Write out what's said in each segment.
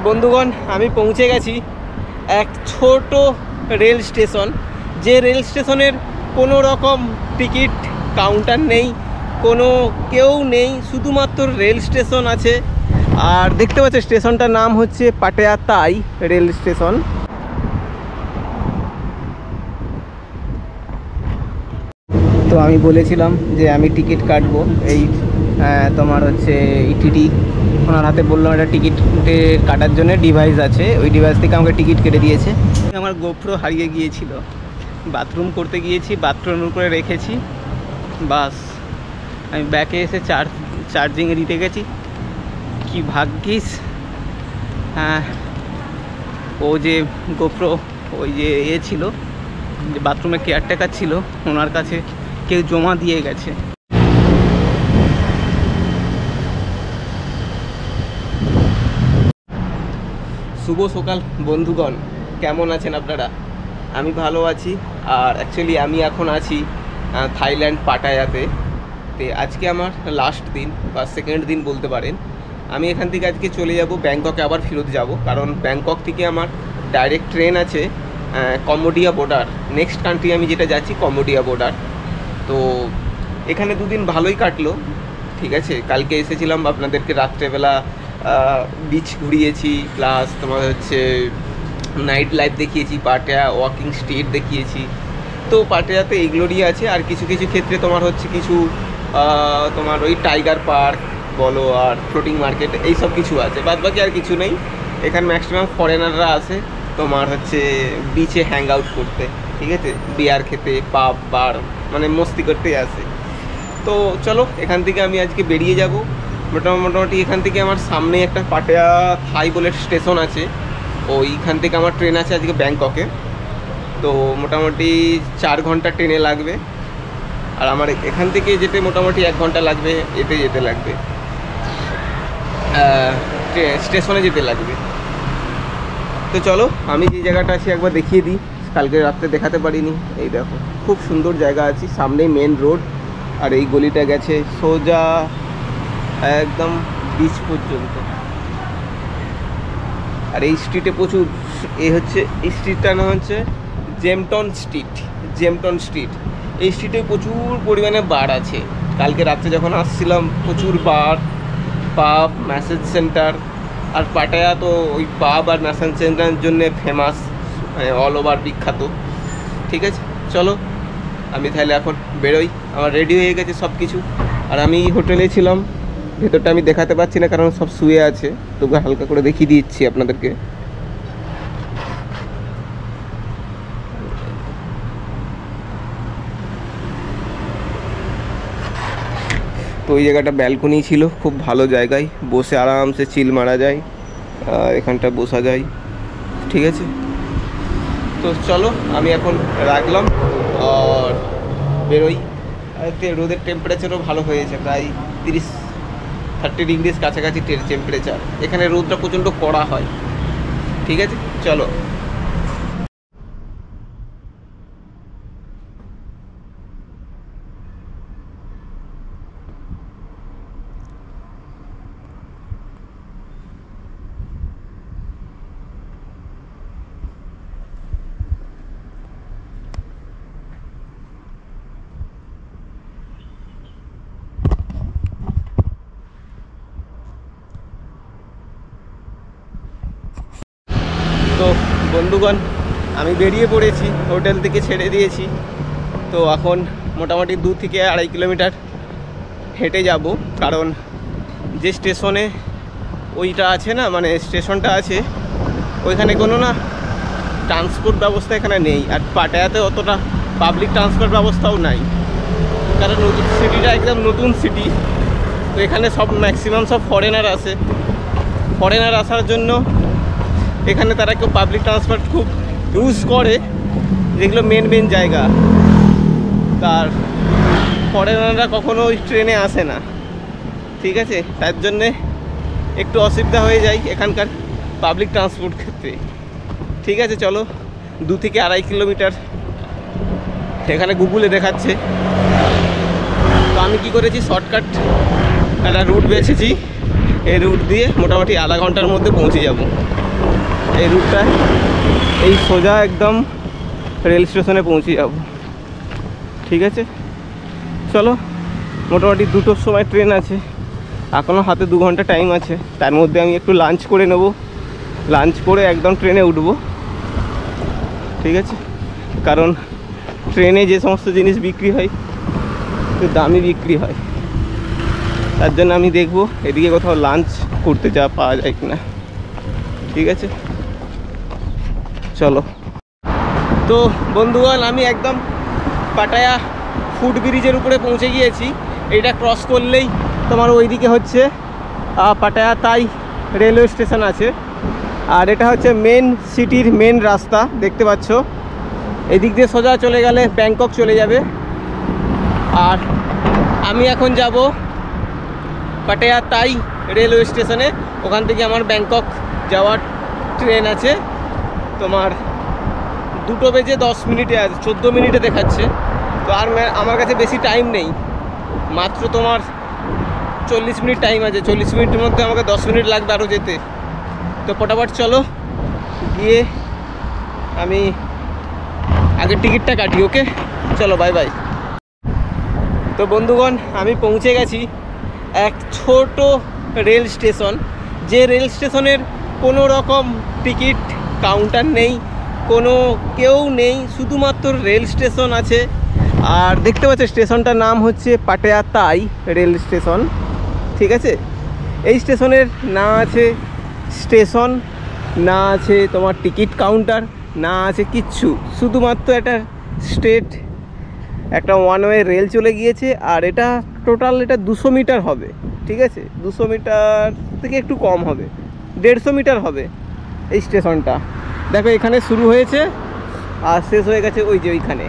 বন্ধুগণ, আমি পৌঁছে গেছি এক ছোট রেল স্টেশন, যে রেল স্টেশনের কোনো রকম টিকিট কাউন্টার নেই, কোনো কেউ নেই, শুধুমাত্র রেল স্টেশন আছে। আর দেখতে পাচ্ছ স্টেশনটার নাম হচ্ছে পাটায়াতাই রেল স্টেশন। তো আমি বলেছিলাম যে আমি টিকিট কাটবো, এই তোমার হচ্ছে ইটিটি ওনার হাতে বললাম একটা টিকিট কাটার জন্য ডিভাইস আছে, ওই ডিভাইস থেকে আমাকে টিকিট কেটে দিয়েছে। আমার গোপ্রো হারিয়ে গিয়েছিল, বাথরুম করতে গিয়েছি, বাথরুমের উপরে রেখেছি, বাস আমি ব্যাকে এসে চার্জিংয়ে দিতে গেছি। কি ভাগ্যিস ও যে গোপ্রো ওই যে ছিল, যে বাথরুমে কেয়ারটেকার ছিল, ওনার কাছে কেউ জমা দিয়ে গেছে। শুভ সকাল বন্ধুগণ, কেমন আছেন আপনারা? আমি ভালো আছি। আর অ্যাকচুয়ালি আমি এখন আছি থাইল্যান্ড পাটায়াতে। তো আজকে আমার লাস্ট দিন বা সেকেন্ড দিন বলতে পারেন। আমি এখান থেকে আজকে চলে যাব ব্যাংককে, আবার ফেরত যাব, কারণ ব্যাংকক থেকে আমার ডাইরেক্ট ট্রেন আছে কম্বোডিয়া বর্ডার। নেক্সট কান্ট্রি আমি যেটা যাচ্ছি কম্বোডিয়া বর্ডার। তো এখানে দুদিন ভালোই কাটলো, ঠিক আছে। কালকে এসেছিলাম, আপনাদেরকে রাত্রেবেলা বিচ ঘুরিয়েছি, প্লাস তোমার হচ্ছে নাইট লাইফ দেখিয়েছি, পাটায়া ওয়াকিং স্ট্রিট দেখিয়েছি। তো পাটায়াতে এইগুলোরই আছে, আর কিছু কিছু ক্ষেত্রে তোমার হচ্ছে কিছু তোমার ওই টাইগার পার্ক বলো আর ফ্লোটিং মার্কেট এইসব কিছু আছে, বাদ বাকি আর কিছু নেই। এখানে ম্যাক্সিমাম ফরেনাররা আসে তোমার হচ্ছে বিচে হ্যাং আউট করতে, ঠিক আছে, বিয়ার খেতে, পাব বার মানে মস্তি করতেই আসে। তো চলো এখান থেকে আমি আজকে বেরিয়ে যাব। মোটামুটি এখান থেকে আমার সামনে একটা পাটায়া থাই বলে স্টেশন আছে, ওইখান থেকে আমার ট্রেন আছে আজকে ব্যাংককে। তো মোটামুটি 4 ঘন্টা ট্রেনে লাগবে, আর আমার এখান থেকে যেতে মোটামুটি 1 ঘন্টা লাগবে, এতে যেতে লাগবে, স্টেশনে যেতে লাগবে। তো চলো আমি যে জায়গাটা আছি একবার দেখিয়ে দিই, কালকে রাত্রে দেখাতে পারিনি। এই দেখো খুব সুন্দর জায়গা আছে, সামনেই মেন রোড, আর এই গলিটা গেছে সোজা একদম বিচ পর্যন্ত। আর এই স্ট্রিটে প্রচুর, এই হচ্ছে এই স্ট্রিটটার নাম হচ্ছে জেমটন স্ট্রিট। এই স্ট্রিটে প্রচুর পরিমাণে বার আছে। কালকে রাত্রে যখন আসছিলাম প্রচুর বার, পাব, ম্যাসেজ সেন্টার। আর পাটায়া তো ওই পাব আর ম্যাসেজ সেন্টারের জন্যে ফেমাস, অল ওভার বিখ্যাত। ঠিক আছে চলো আমি তাহলে এখন বেরোই, আমার রেডি হয়ে গেছে সব কিছু। আর আমি হোটেলে ছিলাম, ভেতরটা আমি দেখাতে পারছি না কারণ সব শুয়ে আছে, তবু হালকা করে দেখিয়ে দিচ্ছি আপনাদেরকে। তো ওই জায়গাটা ব্যালকনি ছিল, খুব ভালো জায়গায় বসে আরামসে চিল মারা যায়, এখানটা বসা যায়, ঠিক আছে। তো চলো আমি এখন রাখলাম আর বেরোই। রোদের টেম্পারেচারও ভালো হয়েছে, প্রায় 30-30 ডিগ্রির কাছাকাছি টেম্পারেচার। এখানে রোদটা প্রচণ্ড কড়া হয়, ঠিক আছে চলো। তো বন্ধুগণ আমি বেরিয়ে পড়েছি, হোটেল থেকে ছেড়ে দিয়েছি। তো এখন মোটামুটি 2 থেকে 2.5 কিলোমিটার হেঁটে যাব, কারণ যে স্টেশনে ওইটা আছে না, মানে স্টেশনটা আছে ওইখানে কোনো না ট্রান্সপোর্ট ব্যবস্থা এখানে নেই। আর পাটায়াতে অতটা পাবলিক ট্রান্সপোর্ট ব্যবস্থাও নাই, কারণ সিটিটা একদম নতুন সিটি। তো এখানে সব ম্যাক্সিমাম সব ফরেনার আসে, ফরেনার আসার জন্য এখানে তারা কেউ পাবলিক ট্রান্সপোর্ট খুব ইউজ করে, যেগুলো মেন জায়গা। তার ফরেনাররা কখনো ওই ট্রেনে আসে না, ঠিক আছে, তার জন্যে একটু অসুবিধা হয়ে যায় এখানকার পাবলিক ট্রান্সপোর্ট ক্ষেত্রে। ঠিক আছে চলো 2 থেকে 2.5 কিলোমিটার এখানে গুগলে দেখাচ্ছে। তো আমি কি করেছি, শর্টকাট একটা রুট বেছেছি, এই রুট দিয়ে মোটামুটি আধা ঘন্টার মধ্যে পৌঁছে যাব। এই রুটটায় এই সোজা একদম রেল স্টেশনে পৌঁছে যাব। ঠিক আছে, চলো। মোটামুটি 2টোর সময় ট্রেন আছে, এখনও হাতে 2 ঘন্টা টাইম আছে। তার মধ্যে আমি একটু লাঞ্চ করে নেব, লাঞ্চ করে একদম ট্রেনে উঠব। ঠিক আছে, কারণ ট্রেনে যে সমস্ত জিনিস বিক্রি হয় একটু দামি বিক্রি হয়, তার জন্য আমি দেখব এদিকে কোথাও লাঞ্চ করতে যা পাওয়া যায় কিনা। ঠিক আছে, চলো। তো বন্ধুগণ, আমি একদম পাটায়া ফুট ব্রিজের উপরে পৌঁছে গিয়েছি। এইটা ক্রস করলেই তোমার ওইদিকে হচ্ছে পাটায়া তাই রেলওয়ে স্টেশন আছে। আর এটা হচ্ছে মেন সিটির মেন রাস্তা, দেখতে পাচ্ছ। এদিক দিয়ে সোজা চলে গেলে ব্যাংকক চলে যাবে। আর আমি এখন যাব পাটায়া তাই রেলওয়ে স্টেশনে। ওখান থেকে আমার ব্যাংকক যাওয়ার ট্রেন আছে তোমার 2টো বেজে 10 মিনিটে আছে, 14 মিনিটে দেখাচ্ছে। তো আর আমার কাছে বেশি টাইম নেই, মাত্র তোমার 40 মিনিট টাইম আছে। 40 মিনিটের মধ্যে আমাকে 10 মিনিট লাগবে আরও যেতে। তো ফটাফট চলো গিয়ে আমি আগে টিকিটটা কাটি। ওকে, চলো, বাই বাই। তো বন্ধুগণ, আমি পৌঁছে গেছি এক ছোট রেল স্টেশন, যে রেল স্টেশনের কোনো রকম টিকিট কাউন্টার নেই, কোনো কেউ নেই, শুধুমাত্র রেল স্টেশন আছে। আর দেখতে পাচ্ছ স্টেশনটার নাম হচ্ছে পাটায়া তাই রেল স্টেশন। ঠিক আছে, এই স্টেশনের না আছে স্টেশন, না আছে তোমার টিকিট কাউন্টার, না আছে কিচ্ছু। শুধুমাত্র একটা স্ট্রেট একটা ওয়ান ওয়ে রেল চলে গিয়েছে। আর এটা টোটাল এটা 200 মিটার হবে। ঠিক আছে, 200 মিটার থেকে একটু কম হবে, 150 মিটার হবে এই স্টেশনটা। দেখো এখানে শুরু হয়েছে আর শেষ হয়ে গেছে ওই যে ওইখানে।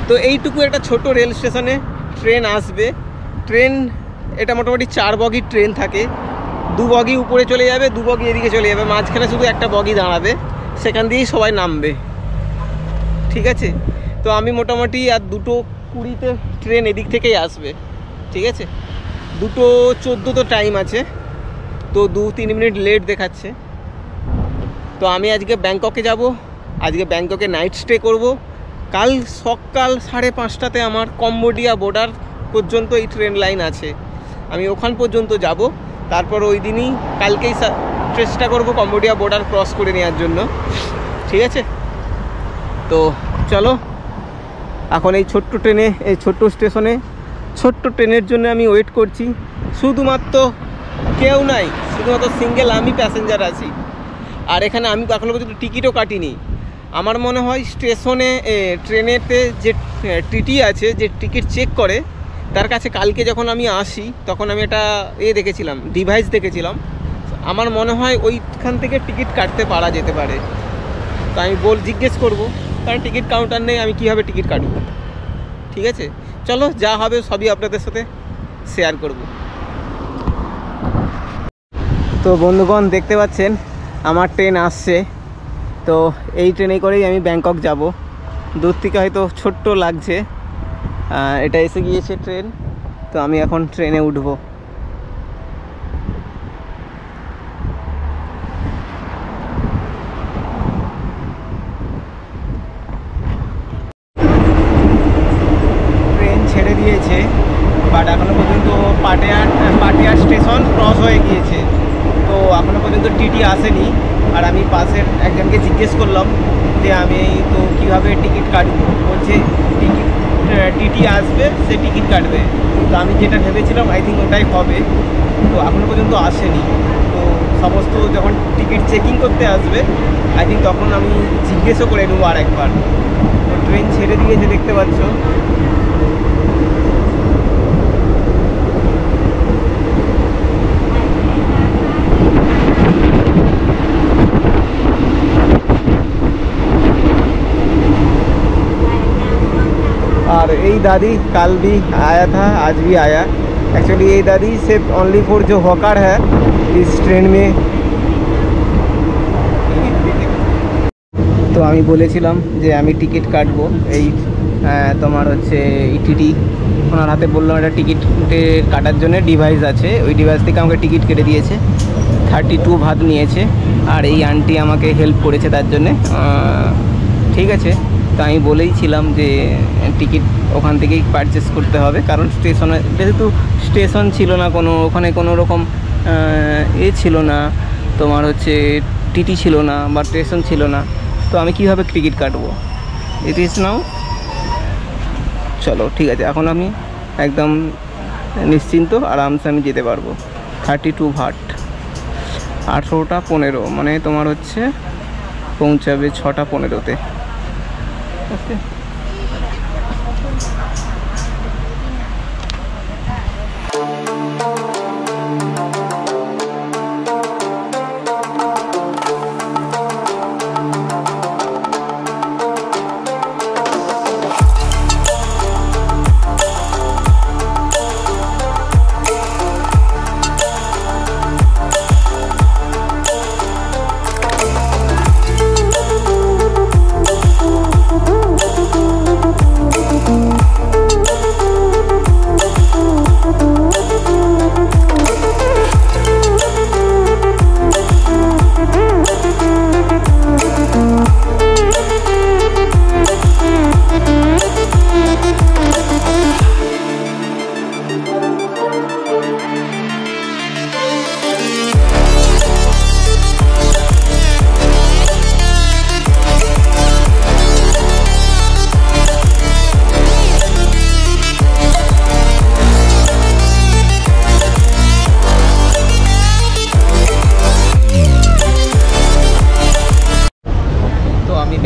তো এইটুকু একটা ছোট রেল স্টেশনে ট্রেন আসবে। ট্রেন এটা মোটামুটি 4 বগির ট্রেন থাকে। 2 বগি উপরে চলে যাবে, 2 বগি এদিকে চলে যাবে, মাঝখানে শুধু একটা বগি দাঁড়াবে, সেখান দিয়েই সবাই নামবে। ঠিক আছে, তো আমি মোটামুটি আর 2:20-তে ট্রেন এদিক থেকেই আসবে। ঠিক আছে, 2:14 তো টাইম আছে, তো 2-3 মিনিট লেট দেখাচ্ছে। তো আমি আজকে ব্যাংককে যাব, আজকে ব্যাংককে নাইট স্টে করব। কাল সকাল 5:30টাতে আমার কম্বোডিয়া বর্ডার পর্যন্ত এই ট্রেন লাইন আছে, আমি ওখান পর্যন্ত যাব। তারপর ওই দিনই কালকেই চেষ্টা করব কম্বোডিয়া বর্ডার ক্রস করে নেওয়ার জন্য। ঠিক আছে, তো চলো। এখন এই ছোট্ট ট্রেনে, এই ছোট্ট স্টেশনে ছোট্ট ট্রেনের জন্য আমি ওয়েট করছি। শুধুমাত্র কেউ নাই, শুধুমাত্র সিঙ্গেল আমি প্যাসেঞ্জার আছি। আর এখানে আমি এখনো পর্যন্ত টিকিটও কাটিনি। আমার মনে হয় স্টেশনে ট্রেনেতে যে টিটি আছে, যে টিকিট চেক করে, তার কাছে কালকে যখন আমি আসি তখন আমি একটা দেখেছিলাম, ডিভাইস দেখেছিলাম। আমার মনে হয় ওইখান থেকে টিকিট কাটতে পারা যেতে পারে। তো আমি জিজ্ঞেস করব, কারণ টিকিট কাউন্টার নেই, আমি কীভাবে টিকিট কাটব। ঠিক আছে, চলো, যা হবে সবই আপনাদের সাথে শেয়ার করব। তো বন্ধুগণ, দেখতে পাচ্ছেন আমার ট্রেন আসছে। তো এই ট্রেনে করেই আমি ব্যাংকক যাব। দূর থেকে হয়তো ছোট্ট লাগছে, এটা এসে গিয়েছে ট্রেন। তো আমি এখন ট্রেনে উঠব। ট্রেন ছেড়ে দিয়েছে, বাট এখনো পর্যন্ত পাটায়া স্টেশন ক্রস হয়ে গিয়েছে। তো এখনো পর্যন্ত টিটি আসেনি। আর আমি পাশের একজনকে জিজ্ঞেস করলাম যে আমি তো কীভাবে টিকিট কাটবো। বলছে টিটি আসবে, সে টিকিট কাটবে। তো আমি যেটা ভেবেছিলাম আই থিঙ্ক ওটাই হবে। তো এখনো পর্যন্ত আসেনি। তো সমস্ত যখন টিকিট চেকিং করতে আসবে আই থিঙ্ক তখন আমি জিজ্ঞেসও করে নেবো আরেকবার। তো ট্রেন ছেড়ে দিয়েছে, দেখতে পাচ্ছ। और यही दादी कल भी आया था, आज भी आया। एक्चुअली ये दादी सिर्फ ओनली फॉर जो हॉकर है इस ट्रेन में। तो আমি বলেছিলাম যে আমি টিকিট কাটবো এই তোমার হচ্ছে টিটি ওনার হাতে বললাম একটা টিকিট কাটার জন্য ডিভাইস আছে, ওই ডিভাইস থেকে আমাকে টিকিট কেটে দিয়েছে। 32 ভাত নিয়েছে, আর এই আন্টি আমাকে হেল্প করেছে তার জন্যে। ঠিক আছে, তো আমি বলেইছিলাম যে টিকিট ওখান থেকেই পারচেস করতে হবে, কারণ স্টেশনে যেহেতু স্টেশন ছিল না কোনো, ওখানে কোনো রকম ছিল না, তোমার হচ্ছে টিটি ছিল না বা স্টেশন ছিল না, তো আমি কীভাবে টিকিট কাটবো? It is now. চলো ঠিক আছে, এখন আমি একদম নিশ্চিন্ত আরামসে আমি যেতে পারবো। 32 ভাট, 18টা 15, মানে তোমার হচ্ছে পৌঁছাবে 6টা 15-তে। ওকে,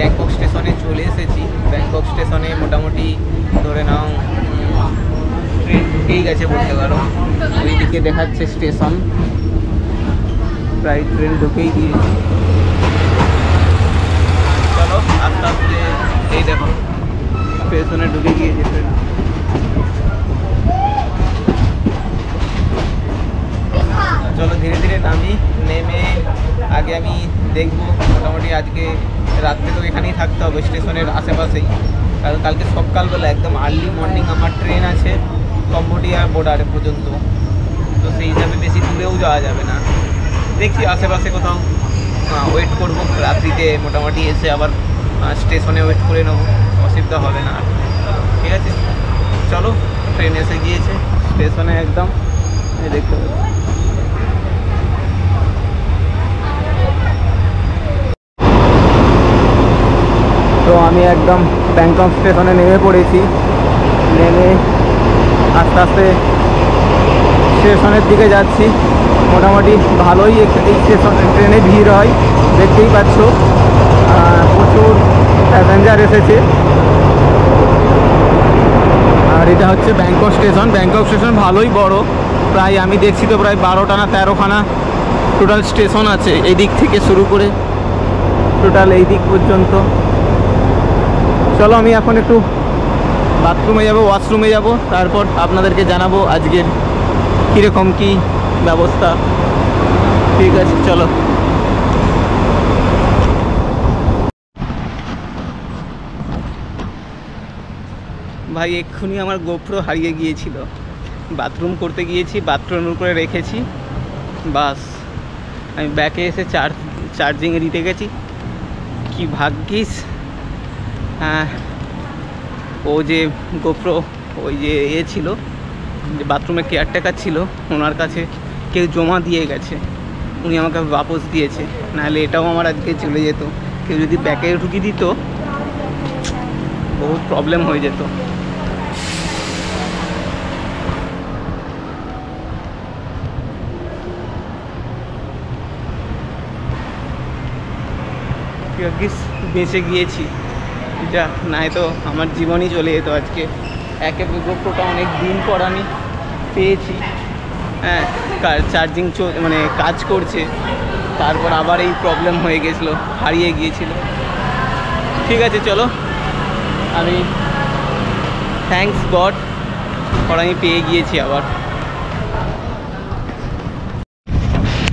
ব্যাংকক স্টেশনে চলে এসেছি। ব্যাংকক স্টেশনে মোটামুটি ধরে নাও ট্রেন ঢুকেই গেছে বলতে পারো। ওইদিকে দেখাচ্ছে স্টেশন, প্রায় ট্রেন ঢুকেই গিয়েছে। চলো আস্তে আস্তে, এই দেখো স্টেশনে ঢুকে গিয়েছে ট্রেন। চলো ধীরে ধীরে নামি, নেমে আগে আমি দেখবো মোটামুটি আজকে রাত্রে তো এখানেই থাকতে হবে স্টেশনের আশেপাশেই, কারণ কালকে সকালবেলা একদম আর্লি মর্নিং আমার ট্রেন আছে কম্বোডিয়া বর্ডারে পর্যন্ত, তো সেই হিসাবে বেশি দূরেও যাওয়া যাবে না। দেখছি আশেপাশে কোথাও ওয়েট করব, রাত্রিতে মোটামুটি এসে আবার স্টেশনে ওয়েট করে নেবো, অসুবিধা হবে না। ঠিক আছে, চলো ট্রেন এসে গিয়েছে স্টেশনে একদম, দেখতে পাবো। তো আমি একদম ব্যাংকক স্টেশনে নেমে পড়েছি। নেমে আস্তে আস্তে স্টেশনের দিকে যাচ্ছি। মোটামুটি ভালোই এই স্টেশনে ট্রেনে ভিড় হয়, দেখতেই পাচ্ছ প্রচুর প্যাসেঞ্জার এসেছে। আর এটা হচ্ছে ব্যাংকক স্টেশন। ব্যাংকক স্টেশন ভালোই বড়, প্রায় আমি দেখছি তো প্রায় 12টা না 13খানা টোটাল স্টেশন আছে, এই দিক থেকে শুরু করে টোটাল এই দিক পর্যন্ত। চলো আমি এখন একটু বাথরুমে যাব, ওয়াশরুমে যাব, তারপর আপনাদেরকে জানাবো আজকের কীরকম কী ব্যবস্থা। ঠিক আছে চলো। ভাই এক্ষুনি আমার গোপ্রো হারিয়ে গিয়েছিল, বাথরুম করতে গিয়েছি, বাথরুমের উপরে রেখেছি, বাস আমি ব্যাকে এসে চার্জিংয়ে দিতে গেছি। কি ভাগ্যিস ও যে গোপ্রো ওই যে ছিল, যে বাথরুমে কেয়ারটেকার ছিল, ওনার কাছে কেউ জমা দিয়ে গেছে, উনি আমাকে বাপস দিয়েছে, নাহলে এটাও আমার আজকে চলে যেত। কেউ যদি ব্যাকে ঢুকিয়ে দিত বহুত প্রবলেম হয়ে যেত। বেঁচে গিয়েছি, যা নাই তো আমার জীবনই চলে যেত আজকে। একে গোপ্রোটা অনেক দিন পর আমি পেয়েছি, হ্যাঁ চার্জিং মানে কাজ করছে, তারপর আবার এই প্রবলেম হয়ে গেছিলো, হারিয়ে গিয়েছিল। ঠিক আছে চলো, আমি থ্যাঙ্কস গড পর আমি পেয়ে গিয়েছি আবার।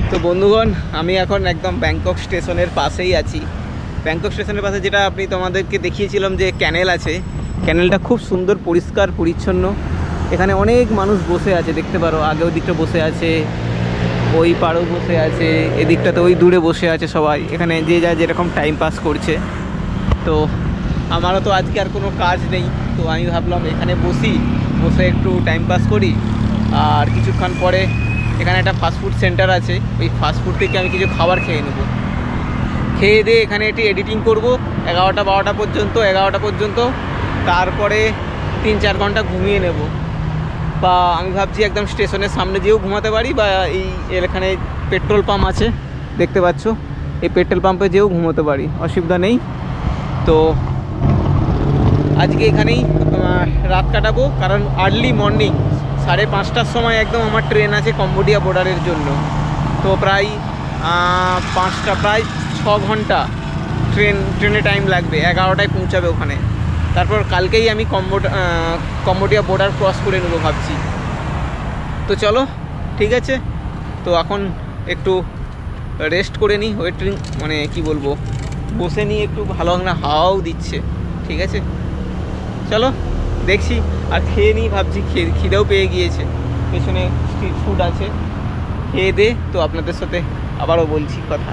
তো বন্ধুগণ, আমি এখন একদম ব্যাংকক স্টেশনের পাশেই আছি। ব্যাংকক স্টেশনের পাশে যেটা আপনি তোমাদেরকে দেখিয়েছিলাম যে ক্যানেল আছে, ক্যানেলটা খুব সুন্দর পরিষ্কার পরিচ্ছন্ন, এখানে অনেক মানুষ বসে আছে, দেখতে পারো আগে ওই দিকটা বসে আছে, ওই পাড়েও বসে আছে, এদিকটাতে ওই দূরে বসে আছে সবাই। এখানে যে যা যেরকম টাইম পাস করছে। তো আমারও তো আজকে আর কোনো কাজ নেই, তো আমি ভাবলাম এখানে বসে একটু টাইম পাস করি। আর কিছুক্ষণ পরে এখানে একটা ফাস্টফুড সেন্টার আছে, ওই ফাস্টফুড থেকে আমি কিছু খাবার খেয়ে নেবো। খেয়ে দিয়ে এখানে একটি এডিটিং করব 11টা পর্যন্ত। তারপরে 3-4 ঘন্টা ঘুমিয়ে নেব, বা আমি ভাবছি একদম স্টেশনের সামনে যেও ঘুমাতে পারি, বা এই এখানে পেট্রোল পাম্প আছে দেখতে পাচ্ছ, এই পেট্রোল পাম্পে যেও ঘুমোতে পারি, অসুবিধা নেই। তো আজকে এখানেই রাত কাটাবো, কারণ আর্লি মর্নিং 5:30টার সময় একদম আমার ট্রেন আছে কম্বোডিয়া বর্ডারের জন্য। তো প্রায় 6 ঘন্টা ট্রেনে টাইম লাগবে, 11টায় পৌঁছাবে ওখানে। তারপর কালকেই আমি কম্বোডিয়া বর্ডার ক্রস করে নেবো ভাবছি। তো চলো, ঠিক আছে। তো এখন একটু রেস্ট করে নিই, ওয়েটিং মানে কি বলবো, বসে নিয়ে একটু ভালো না হাওয়াও দিচ্ছে, ঠিক আছে। চলো দেখছি, আর খেয়ে নিই ভাবছি, খিদেও পেয়ে গিয়েছে, পেছনে স্ট্রিট ফুড আছে, খেয়ে দে তো আপনাদের সাথে আবারও বলছি কথা।